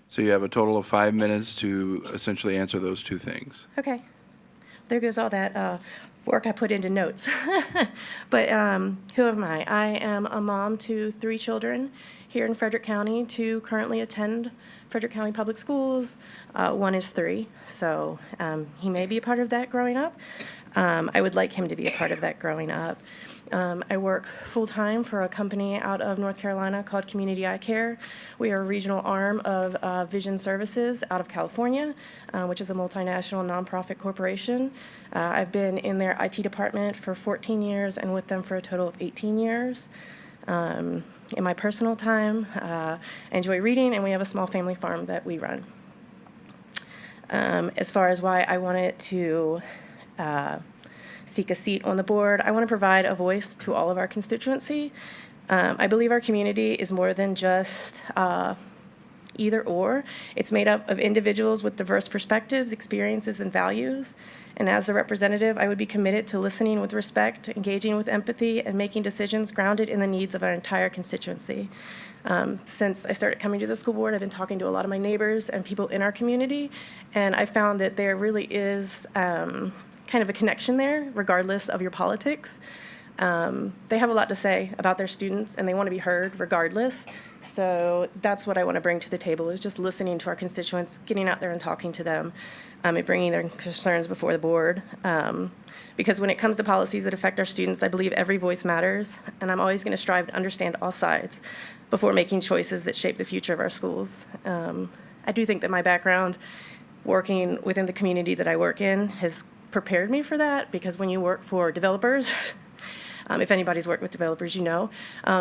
So you have a total of 5 minutes to essentially answer those 2 things. Okay. There goes all that work I put into notes. But who am I? I am a mom to 3 children here in Frederick County. 2 currently attend Frederick County Public Schools. 1 is 3, so he may be a part of that growing up. I would like him to be a part of that growing up. I work full-time for a company out of North Carolina called Community Eye Care. We are a regional arm of Vision Services out of California, which is a multinational nonprofit corporation. I've been in their IT department for 14 years and with them for a total of 18 years. In my personal time, I enjoy reading, and we have a small family farm that we run. As far as why I wanted to seek a seat on the board, I want to provide a voice to all of our constituency. I believe our community is more than just either or. It's made up of individuals with diverse perspectives, experiences, and values. And as a representative, I would be committed to listening with respect, engaging with empathy, and making decisions grounded in the needs of our entire constituency. Since I started coming to the school board, I've been talking to a lot of my neighbors and people in our community, and I found that there really is kind of a connection there, regardless of your politics. They have a lot to say about their students, and they want to be heard regardless. So that's what I want to bring to the table, is just listening to our constituents, getting out there and talking to them, and bringing their concerns before the board. Because when it comes to policies that affect our students, I believe every voice matters, and I'm always going to strive to understand all sides before making choices that shape the future of our schools. I do think that my background working within the community that I work in has prepared me for that, because when you work for developers, if anybody's worked with developers, you know,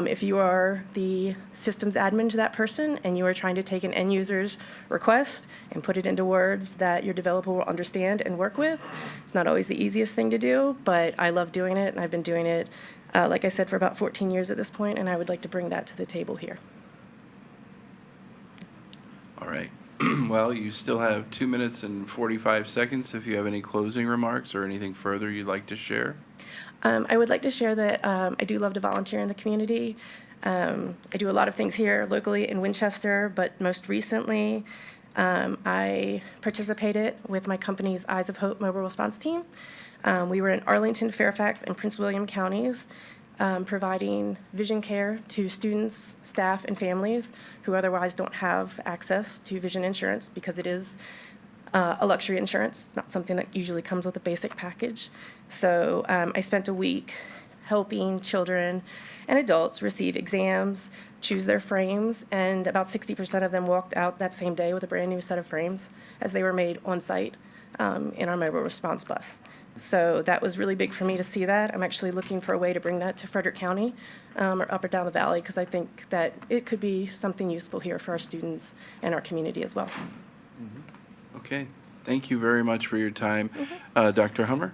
if you are the systems admin to that person and you are trying to take an end user's request and put it into words that your developer will understand and work with, it's not always the easiest thing to do, but I love doing it, and I've been doing it, like I said, for about 14 years at this point, and I would like to bring that to the table here. All right. Well, you still have 2 minutes and 45 seconds if you have any closing remarks or anything further you'd like to share. I would like to share that I do love to volunteer in the community. I do a lot of things here locally in Winchester, but most recently I participated with my company's Eyes of Hope mobile response team. We were in Arlington, Fairfax, and Prince William counties, providing vision care to students, staff, and families who otherwise don't have access to vision insurance, because it is a luxury insurance. It's not something that usually comes with a basic package. So I spent a week helping children and adults receive exams, choose their frames, and about 60% of them walked out that same day with a brand new set of frames, as they were made on site in our mobile response bus. So that was really big for me to see that. I'm actually looking for a way to bring that to Frederick County or up or down the valley, because I think that it could be something useful here for our students and our community as well. Okay. Thank you very much for your time. Dr. Hummer?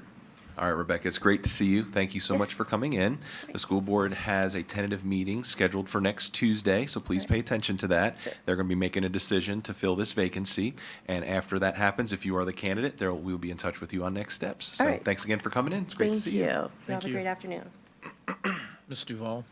All right, Rebecca, it's great to see you. Thank you so much for coming in. The school board has a tentative meeting scheduled for next Tuesday, so please pay attention to that. They're going to be making a decision to fill this vacancy, and after that happens, if you are the candidate, we'll be in touch with you on next steps. So All right. thanks again for coming in. It's great to see you. Thank you. You Thank have a you. great afternoon. Ms. Duval?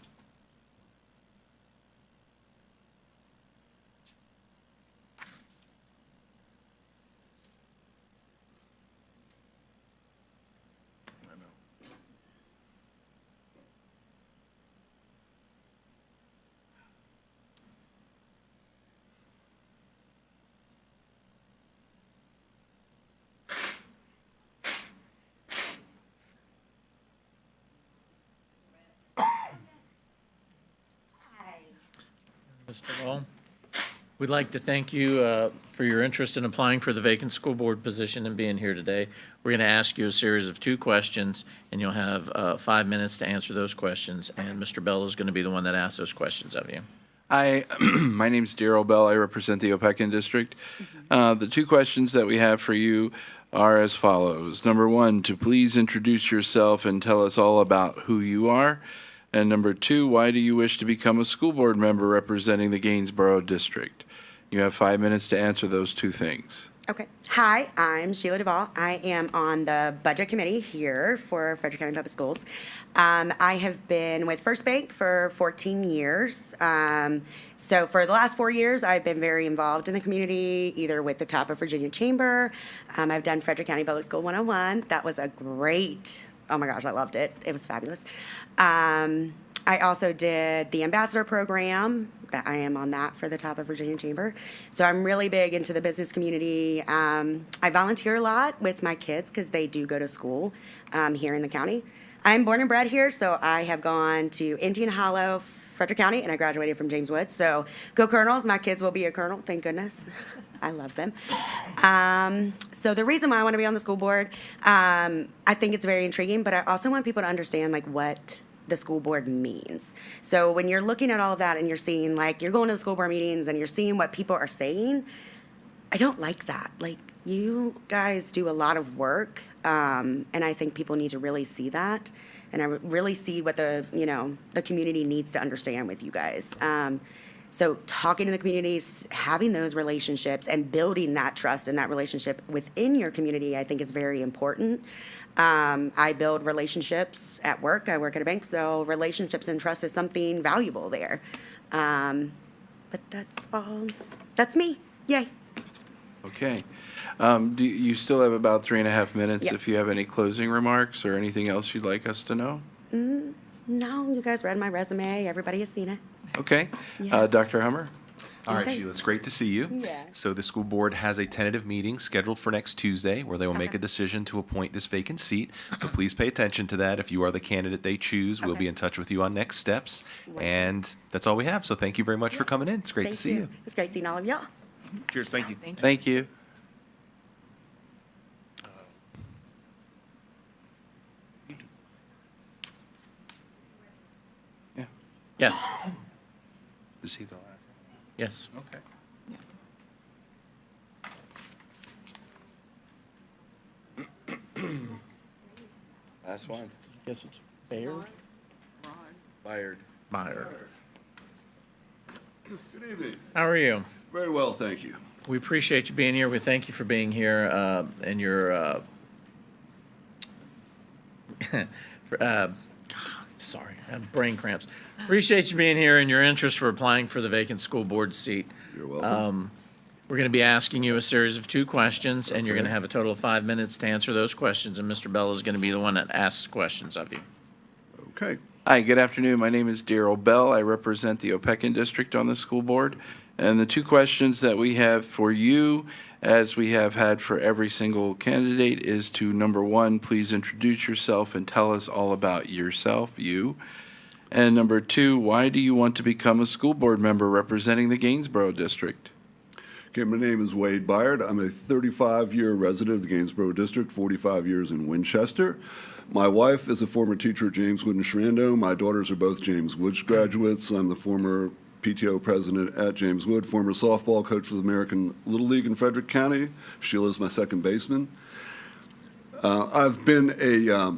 Mr. Wall, we'd like to thank you for your interest in applying for the vacant school board position and being here today. We're going to ask you a series of 2 questions, and you'll have 5 minutes to answer those questions, and Mr. Bell is going to be the one that asks those questions of you. My name's Daryl Bell. I represent the Opequon District. The 2 questions that we have for you are as follows. Number 1, to please introduce yourself and tell us all about who you are. And number 2, why do you wish to become a school board member representing the Gainesboro District? You have 5 minutes to answer those 2 things. Okay. Hi, I'm Sheila Duvall. I am on the budget committee here for Frederick County Public Schools. I have been with First Bank for 14 years. So for the last 4 years, I've been very involved in the community, either with the Top of Virginia Chamber. I've done Frederick County Public School 101. That was a great, oh my gosh, I loved it. It was fabulous. I also did the ambassador program. That I am on that for the Top of Virginia Chamber. So I'm really big into the business community. I volunteer a lot with my kids because they do go to school here in the county. I'm born and bred here, so I have gone to Indian Hollow, Frederick County, and I graduated from James Woods. So go Colonels. My kids will be a Colonel, thank goodness. I love them. So the reason why I want to be on the school board, I think it's very intriguing, but I also want people to understand like what the school board means. So when you're looking at all of that and you're seeing like, you're going to the school board meetings and you're seeing what people are saying, I don't like that. Like, you guys do a lot of work, and I think people need to really see that. And I really see what the community needs to understand with you guys. So talking to the communities, having those relationships and building that trust and that relationship within your community, I think is very important. I build relationships at work. I work at a bank, so relationships and trust is something valuable there. But that's all. That's me. Yay. Okay. Do you still have about 3.5 minutes Yes. if you have any closing remarks or anything else you'd like us to know? No, you guys read my resume. Everybody has seen it. Okay. Yeah. Dr. Hummer? All right, Okay. Sheila, it's great to see you. Yeah. So the school board has a tentative meeting scheduled for next Tuesday where they will make Okay. a decision to appoint this vacant seat. So please pay attention to that. If you are the candidate they choose, we'll be in touch with you on next steps. And that's all we have. So thank you very much for coming in. It's great to see you. It's great seeing all of y'all. Cheers, thank you. Thank you. Yeah. Yes. Is he the last? Yes. Okay. Last one. Yes, it's Bayard. Bayard. Meyer. Good evening. How are you? Very well, thank you. We appreciate you being here. We thank you for being here and your, sorry, I have brain cramps. Appreciate you being here and your interest for applying for the vacant school board seat. You're welcome. We're going to be asking you a series of 2 questions, and you're going to have a total of 5 minutes to answer those questions, and Mr. Bell is going to be the one that asks questions of you. Okay. Hi, good afternoon. My name is Daryl Bell. I represent the Opequon District on the school board. And the 2 questions that we have for you, as we have had for every single candidate, is to, number 1, please introduce yourself and tell us all about yourself, you. And number 2, why do you want to become a school board member representing the Gainesboro District? Okay, my name is Wade Byard. I'm a 35-year resident of the Gainesboro District, 45 years in Winchester. My wife is a former teacher at James Wood and Shrando. My daughters are both James Woods graduates. I'm the former PTO president at James Wood, former softball coach for the American Little League in Frederick County. Sheila's my second baseman. I've been a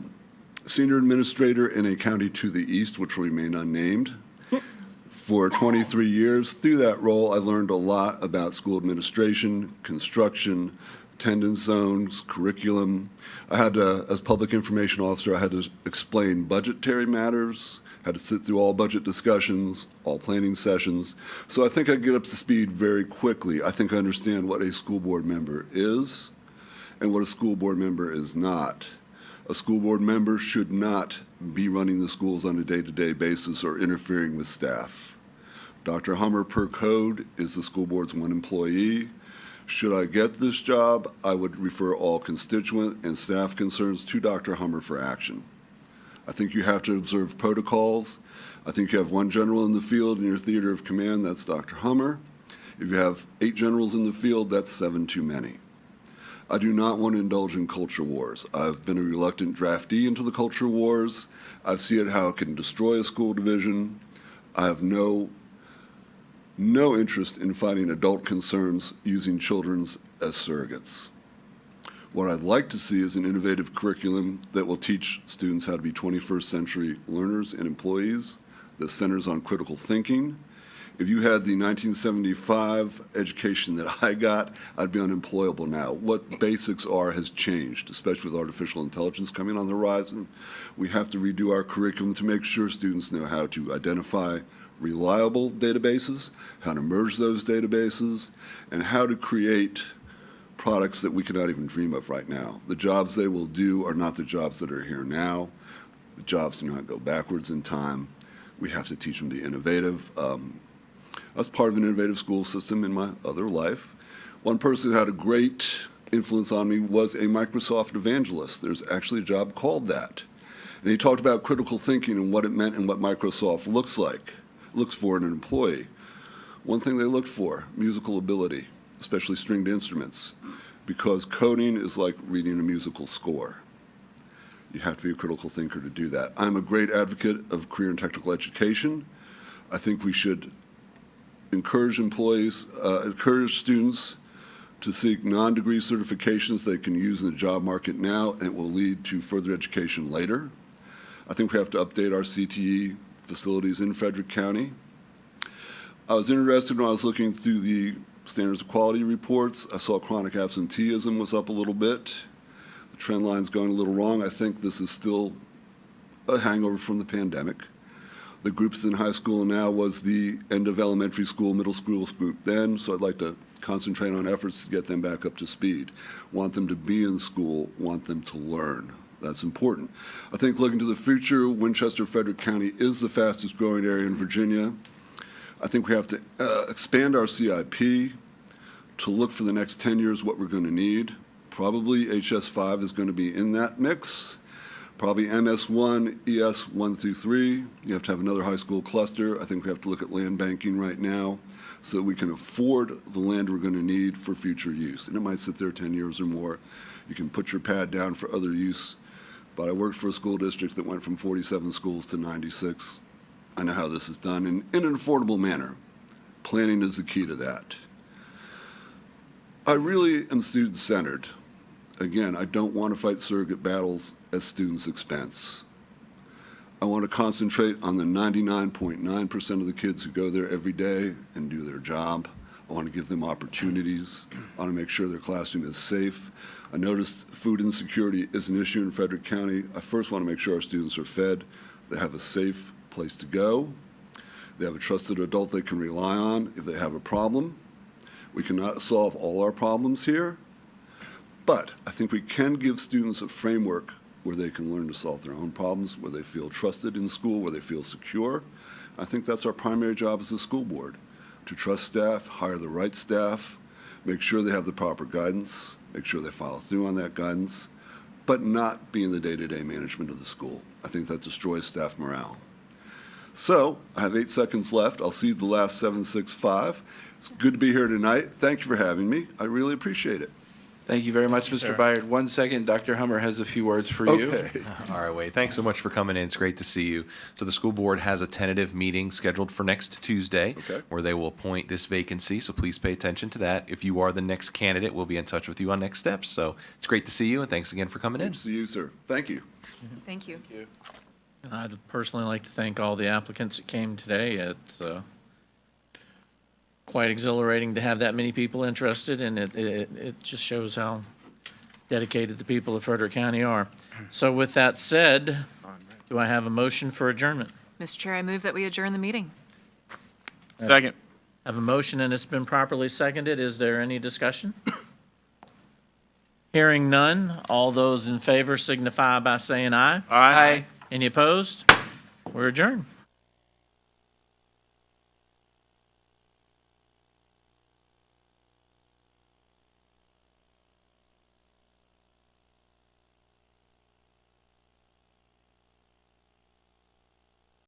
senior administrator in a county to the east, which will remain unnamed, for 23 years. Through that role, I learned a lot about school administration, construction, attendance zones, curriculum. I had to, as public information officer, I had to explain budgetary matters, had to sit through all budget discussions, all planning sessions. So I think I get up to speed very quickly. I think I understand what a school board member is and what a school board member is not. A school board member should not be running the schools on a day-to-day basis or interfering with staff. Dr. Hummer, per code, is the school board's one employee. Should I get this job, I would refer all constituent and staff concerns to Dr. Hummer for action. I think you have to observe protocols. I think you have one general in the field in your theater of command, that's Dr. Hummer. If you have 8 generals in the field, that's 7 too many. I do not want to indulge in culture wars. I've been a reluctant draftee into the culture wars. I've seen how it can destroy a school division. I have no interest in fighting adult concerns using children as surrogates. What I'd like to see is an innovative curriculum that will teach students how to be 21st century learners and employees that centers on critical thinking. If you had the 1975 education that I got, I'd be unemployable now. What basics are has changed, especially with artificial intelligence coming on the horizon. We have to redo our curriculum to make sure students know how to identify reliable databases, how to merge those databases, and how to create products that we cannot even dream of right now. The jobs they will do are not the jobs that are here now. The jobs do not go backwards in time. We have to teach them to be innovative. I was part of an innovative school system in my other life. One person who had a great influence on me was a Microsoft evangelist. There's actually a job called that. And he talked about critical thinking and what it meant and what Microsoft looks for in an employee. One thing they looked for, musical ability, especially stringed instruments, because coding is like reading a musical score. You have to be a critical thinker to do that. I'm a great advocate of career and technical education. I think we should encourage students to seek non-degree certifications they can use in the job market now, and it will lead to further education later. I think we have to update our CTE facilities in Frederick County. I was interested when I was looking through the standards of quality reports. I saw chronic absenteeism was up a little bit. The trend line's going a little wrong. I think this is still a hangover from the pandemic. The groups in high school now was the end of elementary school, middle school group then, so I'd like to concentrate on efforts to get them back up to speed. Want them to be in school, want them to learn. That's important. I think looking to the future, Winchester-Frederick County is the fastest growing area in Virginia. I think we have to expand our CIP to look for the next 10 years what we're going to need. Probably HS5 is going to be in that mix. Probably MS1, ES 1 through 3. You have to have another high school cluster. I think we have to look at land banking right now so that we can afford the land we're going to need for future use. And it might sit there 10 years or more. You can put your pad down for other use. But I worked for a school district that went from 47 schools to 96. I know how this is done in an affordable manner. Planning is the key to that. I really am student-centered. Again, I don't want to fight surrogate battles at students' expense. I want to concentrate on the 99.9% of the kids who go there every day and do their job. I want to give them opportunities. I want to make sure their classroom is safe. I noticed food insecurity is an issue in Frederick County. I first want to make sure our students are fed, they have a safe place to go, they have a trusted adult they can rely on if they have a problem. We cannot solve all our problems here, but I think we can give students a framework where they can learn to solve their own problems, where they feel trusted in school, where they feel secure. I think that's our primary job as a school board, to trust staff, hire the right staff, make sure they have the proper guidance, make sure they follow through on that guidance, but not be in the day-to-day management of the school. I think that destroys staff morale. So I have 8 seconds left. I'll cede the last 7, 6, 5. It's good to be here tonight. Thank you for having me. I really appreciate it. Thank you very much, you, Mr. sir. Byard. 1 second, Dr. Hummer has a few words for you. Okay. All right, Wade. Thanks so much for coming in. It's great to see you. So the school board has a tentative meeting scheduled for next Tuesday Okay. where they will appoint this vacancy. So please pay attention to that. If you are the next candidate, we'll be in touch with you on next steps. So it's great to see you, and thanks again for coming in. Good to see you, sir. Thank you. Thank you. I'd personally like to thank all the applicants that came today. It's quite exhilarating to have that many people interested, and it just shows how dedicated the people of Frederick County are. So with that said, do I have a motion for adjournment? Mr. Chair, I move that we adjourn the meeting. Second. I have a motion and it's been properly seconded. Is there any discussion? Hearing none, all those in favor signify by saying aye. Aye. Any opposed? We're adjourned.